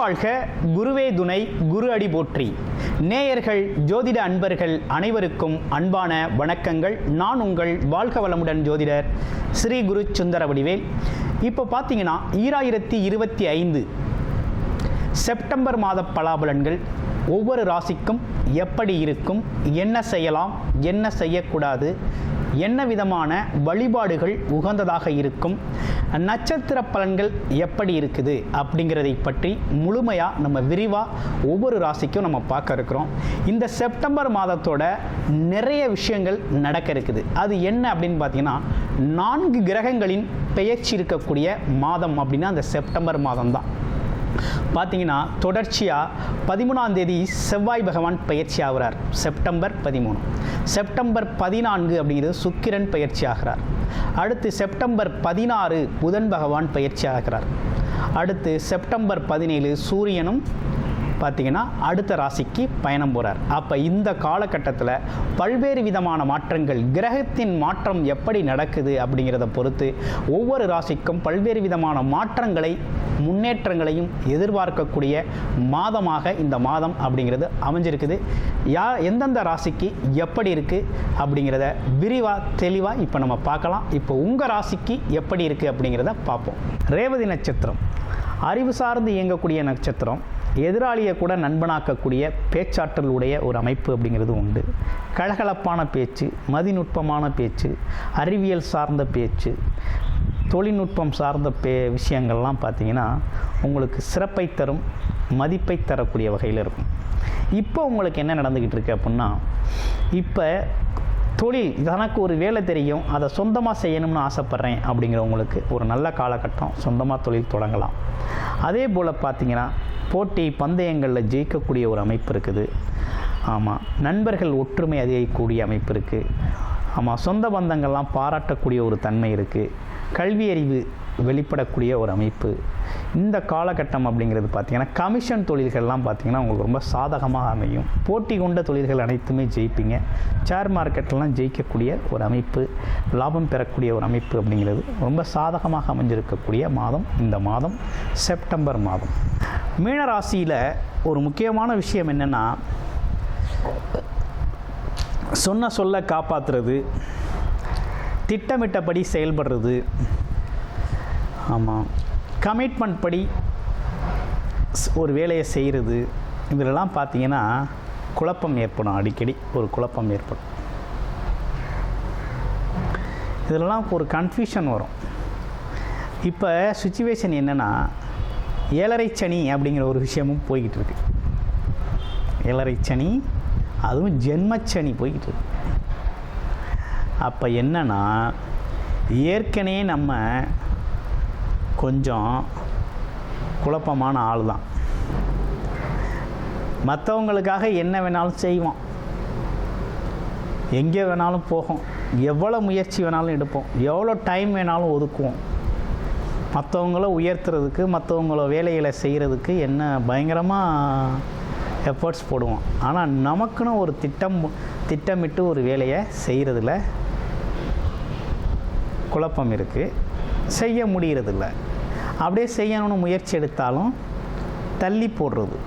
வாழ்க, குருவே துணை, குரு அடி போற்றி. நேயர்கள், ஜோதிட அன்பர்கள் அனைவருக்கும் அன்பான வணக்கங்கள். நான் உங்கள் வாழ்க வளமுடன் ஜோதிடர் ஸ்ரீ குரு சுந்தர வடிவேல். இப்போ பார்த்தீங்கன்னா 2025 செப்டம்பர் மாத பலாபலன்கள் ஒவ்வொரு ராசிக்கும் எப்படி இருக்கும், என்ன செய்யலாம், என்ன செய்யக்கூடாது, என்ன விதமான வழிபாடுகள் உகந்ததாக இருக்கும், நட்சத்திர பலன்கள் எப்படி இருக்குது அப்படிங்கிறதை பற்றி முழுமையாக நம்ம விரிவாக ஒவ்வொரு ராசிக்கும் நம்ம பார்க்க இருக்கிறோம். இந்த செப்டம்பர் மாதத்தோட நிறைய விஷயங்கள் நடக்க இருக்குது. அது என்ன அப்படின்னு பார்த்தீங்கன்னா, 4 கிரகங்களின் பெயர்ச்சி இருக்கக்கூடிய மாதம் அப்படின்னா அந்த செப்டம்பர் மாதம் தான். பார்த்தீங்கன்னா தொடர்ச்சியாக 13ஆம் தேதி செவ்வாய் பகவான் பயிற்சி ஆகிறார், செப்டம்பர் 13. செப்டம்பர் 14 அப்படிங்கிறது சுக்கிரன் பயிற்சி ஆகிறார். அடுத்து செப்டம்பர் 16 புதன் பகவான் பயிற்சி ஆகிறார். அடுத்து செப்டம்பர் 17 சூரியனும் பார்த்தீங்கன்னா அடுத்த ராசிக்கு பயணம் போகிறார். அப்போ இந்த காலகட்டத்தில் பல்வேறு விதமான மாற்றங்கள், கிரகத்தின் மாற்றம் எப்படி நடக்குது அப்படிங்கிறத பொறுத்து ஒவ்வொரு ராசிக்கும் பல்வேறு விதமான மாற்றங்களை, முன்னேற்றங்களையும் எதிர்பார்க்கக்கூடிய மாதமாக இந்த மாதம் அப்படிங்கிறது அமைஞ்சிருக்குது. எந்தெந்த ராசிக்கு எப்படி இருக்குது அப்படிங்கிறத விரிவாக தெளிவாக இப்போ நம்ம பார்க்கலாம். இப்போ உங்கள் ராசிக்கு எப்படி இருக்குது அப்படிங்கிறத பார்ப்போம். ரேவதி நட்சத்திரம் அறிவு சார்ந்து இயங்கக்கூடிய நட்சத்திரம். எதிராளியை கூட நண்பனாக்கக்கூடிய பேச்சாற்றலுடைய ஒரு அமைப்பு அப்படிங்கிறது உண்டு. கலகலப்பான பேச்சு, மதிநுட்பமான பேச்சு, அறிவியல் சார்ந்த பேச்சு, தொழில்நுட்பம் சார்ந்த விஷயங்கள்லாம் பார்த்திங்கன்னா உங்களுக்கு சிறப்பை தரும், மதிப்பை தரக்கூடிய வகையில் இருக்கும். இப்போ உங்களுக்கு என்ன நடந்துக்கிட்டு இருக்கு அப்படின்னா, இப்போ தொழில், தனக்கு ஒரு வேலை தெரியும், அதை சொந்தமாக செய்யணும்னு ஆசைப்பட்றேன் அப்படிங்கிறவங்களுக்கு ஒரு நல்ல காலகட்டம், சொந்தமாக தொழில் தொடங்கலாம். அதே போல் பார்த்திங்கன்னா போட்டி பந்தயங்களில் ஜெயிக்கக்கூடிய ஒரு அமைப்பு இருக்குது. ஆமாம், நண்பர்கள் ஒற்றுமை அதிகரிக்கக்கூடிய அமைப்பு இருக்குது. ஆமாம், சொந்த பந்தங்கள்லாம் பாராட்டக்கூடிய ஒரு தன்மை இருக்குது. கல்வி அறிவு வெளிப்படக்கூடிய ஒரு அமைப்பு. இந்த காலகட்டம் அப்படிங்கிறது பார்த்திங்கன்னா கமிஷன் தொழில்கள்லாம் பார்த்திங்கன்னா உங்களுக்கு ரொம்ப சாதகமாக அமையும். போட்டி கொண்ட தொழில்கள் அனைத்துமே ஜெயிப்பீங்க. ஷேர் மார்க்கெட்லாம் ஜெயிக்கக்கூடிய ஒரு அமைப்பு, லாபம் பெறக்கூடிய ஒரு அமைப்பு அப்படிங்கிறது ரொம்ப சாதகமாக அமைஞ்சிருக்கக்கூடிய மாதம் இந்த மாதம், செப்டம்பர் மாதம். மீனராசியில் ஒரு முக்கியமான விஷயம் என்னென்னா, சொல்ல காப்பாற்றுறது, திட்டமிட்டபடி செயல்படுறது, ஆமாம், கமிட்மெண்ட் படி ஒரு வேலையை செய்கிறது, இதிலெல்லாம் பார்த்திங்கன்னா குழப்பம் ஏற்படும். அடிக்கடி ஒரு குழப்பம் ஏற்படும். இதிலெல்லாம் ஒரு கன்ஃபியூஷன் வரும். இப்போ சுச்சுவேஷன் என்னென்னா, 7.5 சனி அப்படிங்கிற ஒரு விஷயமும் போய்கிட்டு இருக்கு. 7.5 சனி, அதுவும் ஜென்மச்சனி போய்கிட்டு இருக்கு. அப்போ என்னன்னா, ஏற்கனவே நம்ம கொஞ்சம் குழப்பமான ஆள் தான். மற்றவங்களுக்காக என்ன வேணாலும் செய்வோம், எங்கே வேணாலும் போகும், எவ்வளோ முயற்சி வேணாலும் எடுப்போம், எவ்வளோ டைம் வேணாலும் ஒதுக்குவோம். மற்றவங்கள உயர்த்துறதுக்கு, மற்றவங்கள வேலைகளை செய்கிறதுக்கு என்ன பயங்கரமாக எஃபர்ட்ஸ் போடுவோம். ஆனால் நமக்குன்னு ஒரு திட்டமிட்டு ஒரு வேலையை செய்கிறதுல குழப்பம் இருக்குது, செய்ய முடிகிறதில்ல. அப்படியே செய்யணும்னு முயற்சி எடுத்தாலும் தள்ளி போடுறது,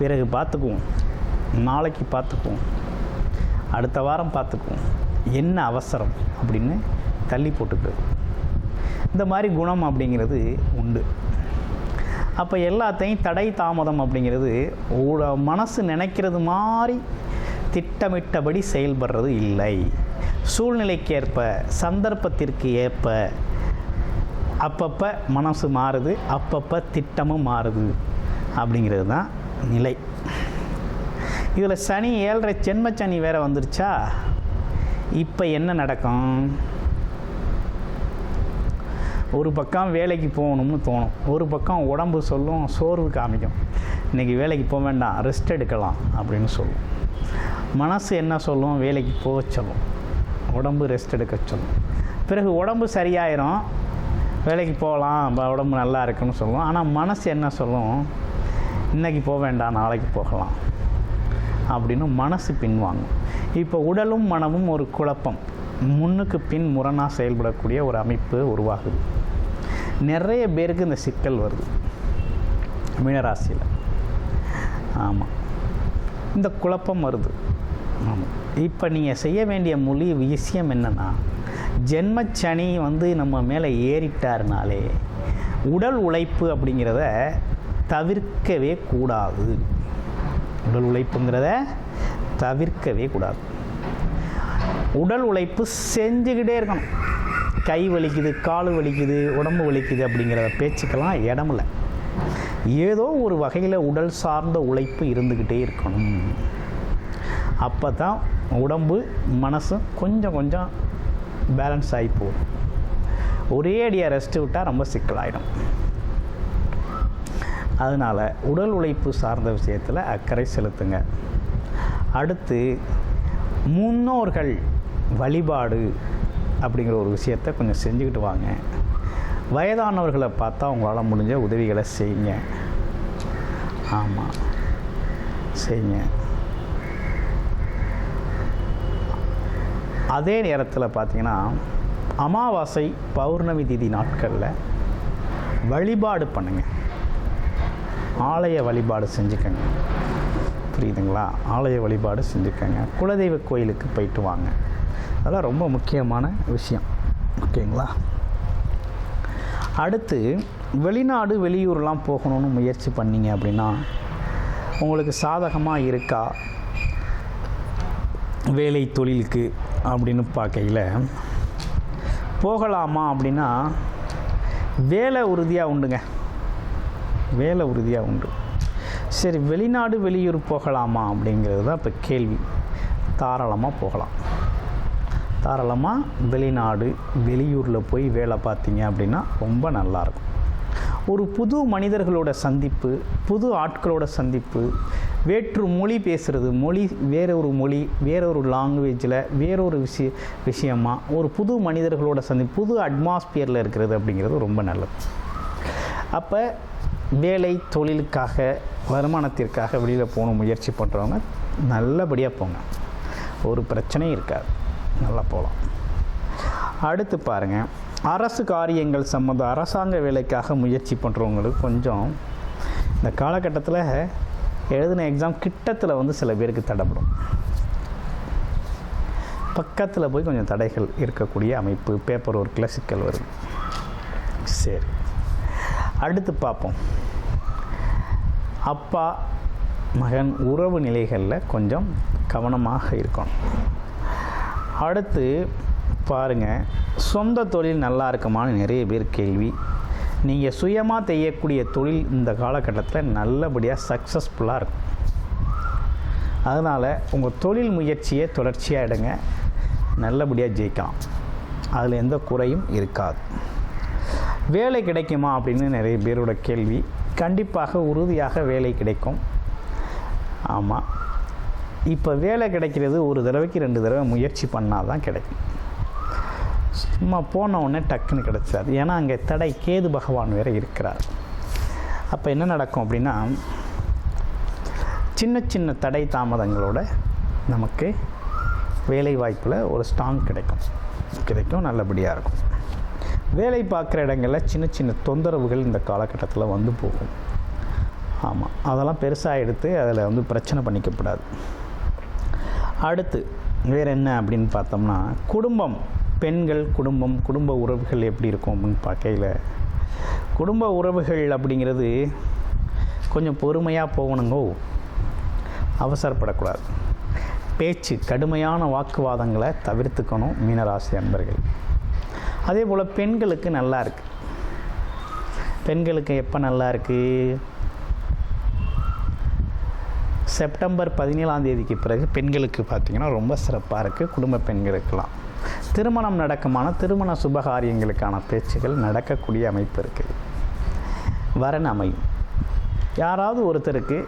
பிறகு பார்த்துக்குவோம், நாளைக்கு பார்த்துக்குவோம், அடுத்த வாரம் பார்த்துக்குவோம், என்ன அவசரம் அப்படின்னு தள்ளி போட்டுக்கிறது. இந்த மாதிரி குணம் அப்படிங்கிறது உண்டு. அப்போ எல்லாத்தையும் தடை தாமதம் அப்படிங்கிறது மனசு நினைக்கிறது மாதிரி திட்டமிட்டபடி செயல்படுறது இல்லை. சூழ்நிலைக்கேற்ப, சந்தர்ப்பத்திற்கு ஏற்ப அப்பப்போ மனசு மாறுது, அப்பப்போ திட்டமும் மாறுது அப்படிங்கிறது தான் நிலை. இதில் சனி 7.5 ஜென்மச்சனி வேறு வந்துருச்சா. இப்போ என்ன நடக்கும், ஒரு பக்கம் வேலைக்கு போகணும்னு தோணும், ஒரு பக்கம் உடம்பு சொல்லும், சோர்வு காமிக்கும், இன்றைக்கி வேலைக்கு போக வேண்டாம், ரெஸ்ட் எடுக்கலாம் அப்படின்னு சொல்லும். மனசு என்ன சொல்லும், வேலைக்கு போக சொல்லும், உடம்பு ரெஸ்ட் எடுக்க சொல்லும். பிறகு உடம்பு சரியாயிரும், வேலைக்கு போகலாம், உடம்பு நல்லா இருக்குன்னு சொல்லும். ஆனால் மனசு என்ன சொல்லும், இன்றைக்கி போக வேண்டாம், நாளைக்கு போகலாம் அப்படின்னு மனசு பின்வாங்கும். இப்போ உடலும் மனமும் ஒரு குழப்பம், முன்னுக்கு பின் முரணாக செயல்படக்கூடிய ஒரு அமைப்பு உருவாகுது. நிறைய பேருக்கு இந்த சிக்கல் வருது. மீனராசியில். ஆமாம், இந்த குழப்பம் வருது. ஆமாம், இப்போ நீங்கள் செய்ய வேண்டிய விஷயம் என்னென்னா, ஜென்மச்சனி நம்ம மேலே ஏறிட்டார்னாலே உடல் உழைப்பு அப்படிங்கிறத தவிர்க்கவே கூடாது. உடல் உழைப்புங்கிறத தவிர்க்கவே கூடாது. உடல் உழைப்பு செஞ்சுக்கிட்டே இருக்கணும். கை வலிக்குது, கால் வலிக்குது, உடம்பு வலிக்குது அப்படிங்கிற பேச்சுக்கெல்லாம் இடமில்ல. ஏதோ ஒரு வகையில் உடல் சார்ந்த உழைப்பு இருந்துக்கிட்டே இருக்கணும். அப்போ தான் உடம்பு மனசும் கொஞ்சம் கொஞ்சம் பேலன்ஸ் ஆகி போகும். ஒரே அடியாக ரெஸ்ட்டு விட்டால் ரொம்ப சிக்கலாயிடும். அதனால் உடல் உழைப்பு சார்ந்த விஷயத்தில் அக்கறை செலுத்துங்க. அடுத்து, முன்னோர்கள் வழிபாடு அப்படிங்கிற ஒரு விஷயத்தை கொஞ்சம் செஞ்சுக்கிட்டு வாங்க. வயதானவர்களை பார்த்தா உங்களால் முடிஞ்ச உதவிகளை செய்யுங்க. ஆமாம், செய்யுங்க. அதே நேரத்தில் பார்த்திங்கன்னா, அமாவாசை பௌர்ணமி திதி நாட்களில் வழிபாடு பண்ணுங்கள். ஆலய வழிபாடு செஞ்சுக்கங்க. புரியுதுங்களா? ஆலய வழிபாடு செஞ்சுக்கங்க. குலதெய்வ கோயிலுக்கு போயிட்டு வாங்க. அதெல்லாம் ரொம்ப முக்கியமான விஷயம். ஓகேங்களா? அடுத்து, வெளிநாடு வெளியூர்லாம் போகணுன்னு முயற்சி பண்ணிங்க அப்படின்னா உங்களுக்கு சாதகமாக இருக்கா வேலை தொழிலுக்கு அப்படின்னு பார்க்கையில் போகலாமா அப்படின்னா வேலை உறுதியாக உண்டுங்க. வேலை உறுதியாக உண்டு. சரி, வெளிநாடு வெளியூர் போகலாமா அப்படிங்கிறது தான் இப்போ கேள்வி. தாராளமாக போகலாம். தாராளமாக வெளிநாடு வெளியூரில் போய் வேலை பார்த்தீங்க அப்படின்னா ரொம்ப நல்லாயிருக்கும். ஒரு புது மனிதர்களோட சந்திப்பு, புது ஆட்களோட சந்திப்பு, வேற்று மொழி பேசுகிறது, வேறொரு மொழி வேறொரு லாங்குவேஜில் வேறொரு விஷயமாக ஒரு புது மனிதர்களோட சந்திப்பு, புது அட்மாஸ்பியரில் இருக்கிறது அப்படிங்கிறது ரொம்ப நல்லது. அப்போ வேலை தொழிலுக்காக வருமானத்திற்காக வெளியில் போகணும் முயற்சி பண்ணுறவங்க நல்லபடியாக போங்க. ஒரு பிரச்சனையும் இருக்காது. நல்லா போகலாம். அடுத்து பாருங்கள், அரசு காரியங்கள் சம்மந்தம் அரசாங்க வேலைக்காக முயற்சி பண்ணுறவங்களுக்கு கொஞ்சம் இந்த காலகட்டத்தில் எழுதின எக்ஸாம் கிட்டத்தில் சில பேருக்கு தடைப்படும். பக்கத்தில் போய் கொஞ்சம் தடைகள் இருக்கக்கூடிய அமைப்பு, பேப்பர் ஒர்க்கில் சிக்கல் வருது. சரி, அடுத்து பார்ப்போம். அப்பா மகன் உறவு நிலைகளில் கொஞ்சம் கவனமாக இருக்கணும். அடுத்து பாருங்கள், சொந்த தொழில் நல்லா இருக்குமான்னு நிறைய பேர் கேள்வி. நீங்கள் சுயமாக செய்யக்கூடிய தொழில் இந்த காலகட்டத்தில் நல்லபடியாக சக்ஸஸ்ஃபுல்லாக இருக்கும். அதனால் உங்கள் தொழில் முயற்சியை தொடர்ச்சியாக எடுங்க. நல்லபடியாக ஜெயிக்கலாம். அதில் எந்த குறையும் இருக்காது. வேலை கிடைக்குமா அப்படின்னு நிறைய பேரோட கேள்வி. கண்டிப்பாக உறுதியாக வேலை கிடைக்கும். ஆமாம், இப்போ வேலை கிடைக்கிறது ஒரு தடவைக்கு 2 தடவை முயற்சி பண்ணால் தான் கிடைக்கும். சும்மா போன உடனே டக்குன்னு கிடைச்சாது. ஏன்னா அங்கே தடை கேது பகவான் வேறு இருக்கிறார். அப்போ என்ன நடக்கும் அப்படின்னா, சின்ன சின்ன தடை தாமதங்களோட நமக்கு வேலை வாய்ப்பில் ஒரு ஸ்ட்ராங் கிடைக்கும். நல்லபடியாக இருக்கும். வேலை பார்க்குற இடங்களில் சின்ன சின்ன தொந்தரவுகள் இந்த காலகட்டத்தில் வந்து போகும். ஆமாம், அதெல்லாம் பெருசாக எடுத்து அதில் பிரச்சனை பண்ணிக்கப்படாது. அடுத்து வேறு என்ன அப்படின்னு பார்த்தோம்னா, குடும்பம், பெண்கள் குடும்ப உறவுகள் எப்படி இருக்கும் அப்படின்னு பார்க்கையில், குடும்ப உறவுகள் அப்படிங்கிறது கொஞ்சம் பொறுமையாக போகணுங்கோ. அவசரப்படக்கூடாது. பேச்சு, கடுமையான வாக்குவாதங்களை தவிர்த்துக்கணும் மீனராசி அன்பர்கள். அதே போல் பெண்களுக்கு நல்லா இருக்குது. பெண்களுக்கு எப்போ நல்லா இருக்குது? செப்டம்பர் 17 பிறகு பெண்களுக்கு பார்த்திங்கன்னா ரொம்ப சிறப்பாக இருக்குது. குடும்ப பெண்களுக்கெல்லாம் திருமணம் நடக்குமான திருமண சுபகாரியங்களுக்கான பேச்சுகள் நடக்கக்கூடிய அமைப்பு இருக்குது. வரன் அமையும். யாராவது ஒருத்தருக்கு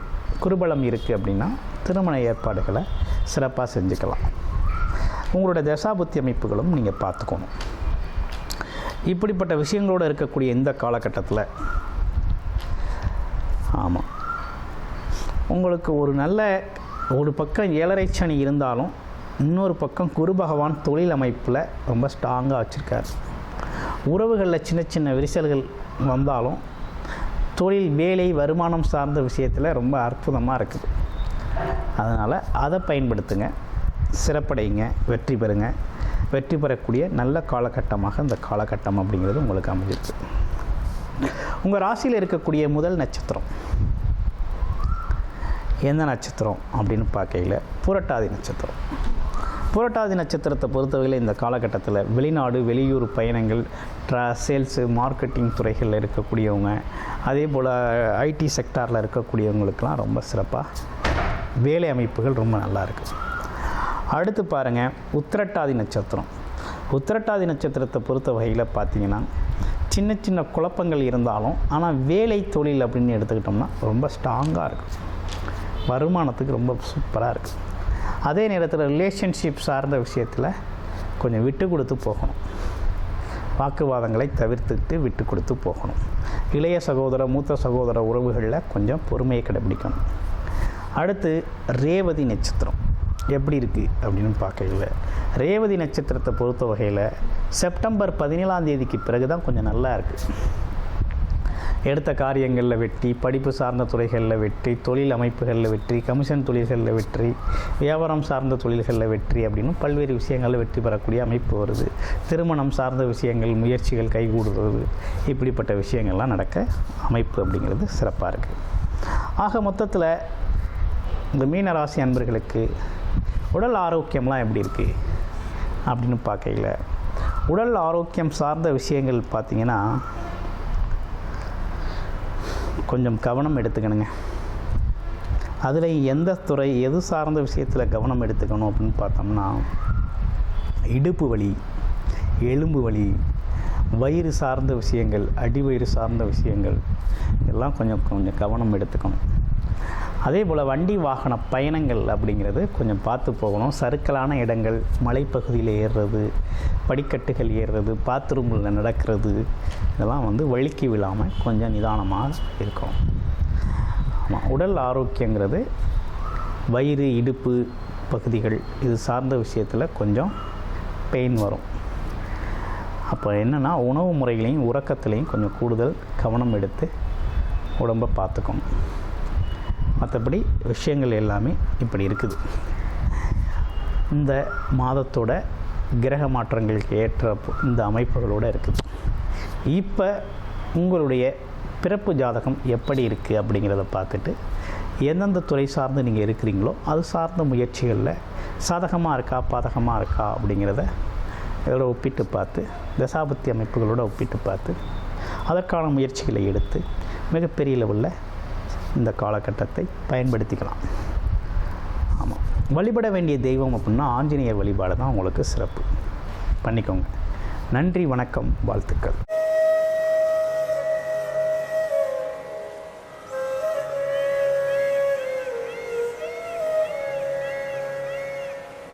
குருபலம் இருக்குது அப்படின்னா திருமண ஏற்பாடுகளை சிறப்பாக செஞ்சுக்கலாம். உங்களோட தசாபுத்தி அமைப்புகளும் நீங்கள் பார்த்துக்கணும். இப்படிப்பட்ட விஷயங்களோடு இருக்கக்கூடிய இந்த காலகட்டத்தில் ஆமாம், உங்களுக்கு ஒரு நல்ல ஒரு பக்கம் 7.5 சனி இருந்தாலும் இன்னொரு பக்கம் குரு பகவான் தொழில் அமைப்பில் ரொம்ப ஸ்ட்ராங்காக வச்சுருக்கார். உறவுகளில் சின்ன சின்ன விரிசல்கள் வந்தாலும் தொழில், வேலை, வருமானம் சார்ந்த விஷயத்தில் ரொம்ப அற்புதமாக இருக்குது. அதனால் அதை பயன்படுத்துங்க, சிறப்படைங்க, வெற்றி பெறுங்க. வெற்றி பெறக்கூடிய நல்ல காலகட்டமாக இந்த காலகட்டம் அப்படிங்கிறது உங்களுக்கு அமைஞ்சிருக்கு. உங்கள் ராசியில் இருக்கக்கூடிய முதல் நட்சத்திரம் எந்த நட்சத்திரம் அப்படின்னு பார்க்கையில் புரட்டாதி நட்சத்திரம். புரட்டாதி நட்சத்திரத்தை பொறுத்தவரையில் இந்த காலகட்டத்தில் வெளிநாடு, வெளியூர் பயணங்கள், சேல்ஸு, மார்க்கெட்டிங் துறைகளில் இருக்கக்கூடியவங்க, அதே போல் ஐடி செக்டாரில் இருக்கக்கூடியவங்களுக்கெல்லாம் ரொம்ப சிறப்பாக வேலை அமைப்புகள் ரொம்ப நல்லா இருக்குது. அடுத்து பாருங்கள் உத்திரட்டாதி நட்சத்திரம். உத்திரட்டாதி நட்சத்திரத்தை பொறுத்த வகையில் பார்த்திங்கன்னா சின்ன சின்ன குழப்பங்கள் இருந்தாலும் ஆனால் வேலை தொழில் அப்படின்னு எடுத்துக்கிட்டோம்னா ரொம்ப ஸ்ட்ராங்காக இருக்கும், வருமானத்துக்கு ரொம்ப சூப்பராக இருக்குது. அதே நேரத்தில் ரிலேஷன்ஷிப் சார்ந்த விஷயத்தில் கொஞ்சம் விட்டு கொடுத்து போகணும், வாக்குவாதங்களை தவிர்த்துட்டு விட்டு கொடுத்து போகணும். இளைய சகோதர, மூத்த சகோதர உறவுகளில் கொஞ்சம் பொறுமையை கடைபிடிக்கணும். அடுத்து ரேவதி நட்சத்திரம் எப்படி இருக்குது அப்படின்னு பார்க்கல. ரேவதி நட்சத்திரத்தை பொறுத்த வகையில் செப்டம்பர் 17ஆம் தேதிக்கு பிறகு தான் கொஞ்சம் நல்லா இருக்குது. எடுத்த காரியங்களில் வெற்றி, படிப்பு சார்ந்த துறைகளில் வெற்றி, தொழில் அமைப்புகளில் வெற்றி, கமிஷன் தொழில்களில் வெற்றி, வியாபாரம் சார்ந்த தொழில்களில் வெற்றி அப்படின்னு பல்வேறு விஷயங்களில் வெற்றி பெறக்கூடிய அமைப்பு வருது. திருமணம் சார்ந்த விஷயங்கள், முயற்சிகள் கைகூடுறது, இப்படிப்பட்ட விஷயங்கள்லாம் நடக்க அமைப்பு அப்படிங்கிறது சிறப்பாக இருக்குது. ஆக மொத்தத்தில் இந்த மீன ராசி அன்பர்களுக்கு உடல் ஆரோக்கியம்லாம் எப்படி இருக்குது அப்படின்னு பார்க்கையில், உடல் ஆரோக்கியம் சார்ந்த விஷயங்கள் பார்த்திங்கன்னா கொஞ்சம் கவனம் எடுத்துக்கணுங்க. அதில் எந்த துறை, எது சார்ந்த விஷயத்தில் கவனம் எடுத்துக்கணும் அப்படின்னு பார்த்தோம்னா, இடுப்பு வலி, எலும்பு வலி, வயிறு சார்ந்த விஷயங்கள், அடிவயிறு சார்ந்த விஷயங்கள் இதெல்லாம் கொஞ்சம் கவனம் எடுத்துக்கணும். அதே போல் வண்டி வாகன பயணங்கள் அப்படிங்கிறது கொஞ்சம் பார்த்து போகணும். சறுக்கலான இடங்கள், மலைப்பகுதியில் ஏறுறது, படிக்கட்டுகள் ஏறுறது, பாத்ரூமில் நடக்கிறது, இதெல்லாம் வழுக்கி விழாமல் கொஞ்சம் நிதானமாக இருக்கணும். ஆமாம், உடல் ஆரோக்கியங்கிறது வயிறு, இடுப்பு பகுதிகள் இது சார்ந்த விஷயத்தில் கொஞ்சம் பெயின் வரும். அப்போ என்னென்னா உணவு முறைகளையும் உறக்கத்துலேயும் கொஞ்சம் கூடுதல் கவனம் எடுத்து உடம்பை பார்த்துக்கணும். மற்றபடி விஷயங்கள் எல்லாமே இப்படி இருக்குது. இந்த மாதத்தோட கிரக மாற்றங்களுக்கு ஏற்ற இந்த அமைப்புகளோடு இருக்குது. இப்போ உங்களுடைய பிறப்பு ஜாதகம் எப்படி இருக்குது அப்படிங்கிறத பார்த்துட்டு எந்தெந்த துறை சார்ந்து நீங்கள் இருக்கிறீங்களோ அது சார்ந்த முயற்சிகளில் சாதகமாக இருக்கா, பாதகமாக இருக்கா அப்படிங்கிறத இதோட ஒப்பிட்டு பார்த்து, தசாபத்தி அமைப்புகளோடு ஒப்பிட்டு பார்த்து அதற்கான முயற்சிகளை எடுத்து மிகப்பெரிய லெவலில் இந்த காலகட்டத்தை பயன்படுத்திக்கலாம். ஆமாம், வழிபட வேண்டிய தெய்வம் அப்படின்னா ஆஞ்சநேயர் வழிபாடு தான் உங்களுக்கு சிறப்பு. பண்ணிக்கோங்க. நன்றி, வணக்கம், வாழ்த்துக்கள்.